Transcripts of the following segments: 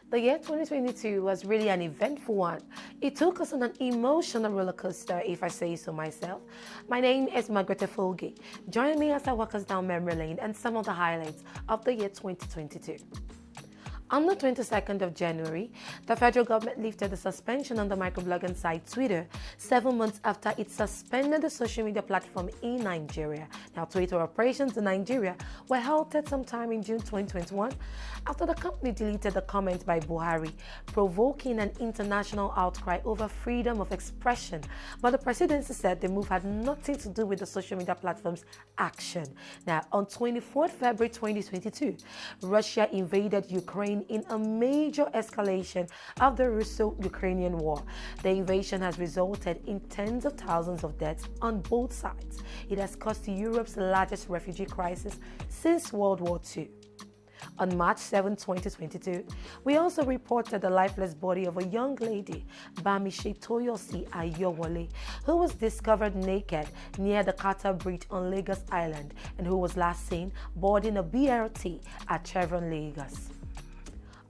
The year 2022 was really an eventful one. It took us on an emotional roller coaster, if I say so myself. My name is Margaret Folge. Join me as I walk us down memory lane and some of the highlights of the year 2022. On the 22nd of January, the federal government lifted the suspension on the microblogging site Twitter 7 months after it suspended the social media platform in Nigeria. Now, Twitter operations in Nigeria were halted sometime in June 2021 after the company deleted the comment by Buhari, provoking an international outcry over freedom of expression. But the presidency said the move had nothing to do with the social media platform's action. Now, on 24th February 2022, Russia invaded Ukraine in a major escalation of the Russo-Ukrainian war. The invasion has resulted in tens of thousands of deaths on both sides. It has caused Europe's largest refugee crisis since World War II. On March 7, 2022, we also reported the lifeless body of a young lady, Bamise Ayanwola, who was discovered naked near the Carter Bridge on Lagos Island and who was last seen boarding a BRT at Chevron, Lagos.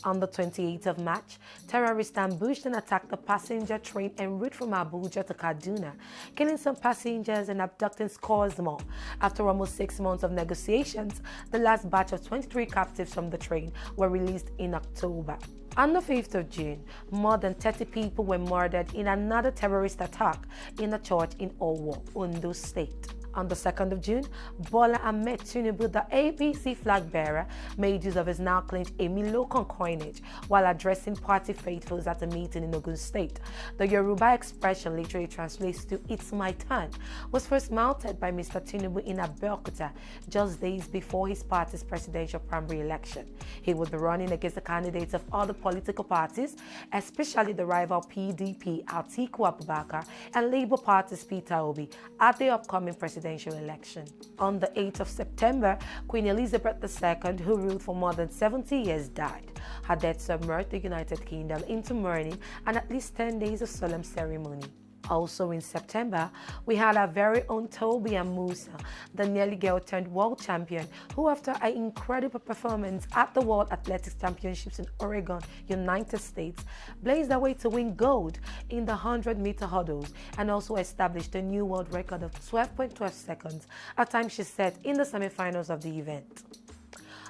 On the 28th of March, terrorists ambushed and attacked the passenger train en route from Abuja to Kaduna, killing some passengers and abducting scores more. After almost 6 months of negotiations, the last batch of 23 captives from the train were released in October. On the 5th of June, more than 30 people were murdered in another terrorist attack in a church in Ondo State. On the 2nd of June, Bola Ahmed Tinubu, the APC flag bearer, made use of his now claimed Emilokon coinage while addressing party faithfuls at a meeting in Ondo State. The Yoruba expression literally translates to "It's my turn," was first mounted by Mr. Tinubu in Abuja-Kaduna just days before his party's presidential primary election. He would be running against the candidates of other political parties, especially the rival PDP Atiku Abubakar and Labour Party's Peter Obi at the upcoming presidential election. On the 8th of September, Queen Elizabeth II, who ruled for more than 70 years, died. Her death submerged the United Kingdom into mourning and at least 10 days of solemn ceremony. Also in September, we had our very own Tobi Amusan, the nearly girl-turned-world champion, who after an incredible performance at the World Athletics Championships in Oregon, United States, blazed her way to win gold in the 100-meter hurdles and also established a new world record of 12.12 seconds, a time she set in the semifinals of the event.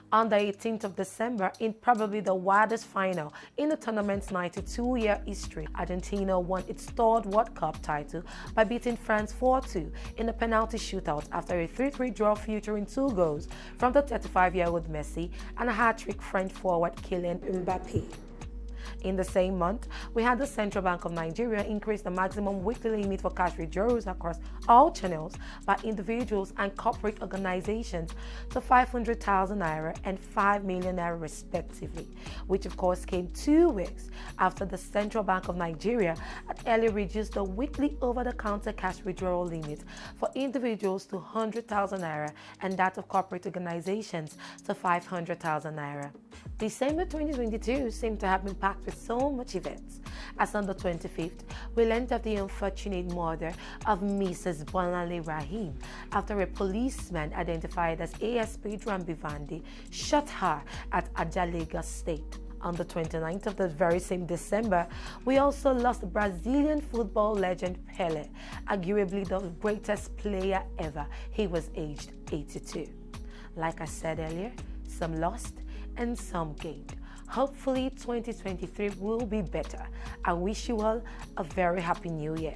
On the 18th of December, in probably the wildest final in the tournament's 92-year history, Argentina won its third World Cup title by beating France 4-2 in a penalty shootout after a 3-3 draw featuring 2 goals from the 35-year-old Messi and a hat-trick French forward Kylian Mbappe. In the same month, we had the Central Bank of Nigeria increase the maximum weekly limit for cash withdrawals across all channels by individuals and corporate organizations to 500,000 naira and 5 million naira respectively, which of course came 2 weeks after the Central Bank of Nigeria had earlier reduced the weekly over-the-counter cash withdrawal limit for individuals to 100,000 naira and that of corporate organizations to 500,000 naira. December 2022 seemed to have been packed with so much events, as on the 25th, we learned of the unfortunate murder of Mrs. Bonale Rahim after a policeman identified as ASP Drambivandi shot her at Abuja State. On the 29th of the very same December, we also lost Brazilian football legend Pelé, arguably the greatest player ever. He was aged 82. Like I said earlier, some lost and some gained. Hopefully 2023 will be better. I wish you all a very happy new year.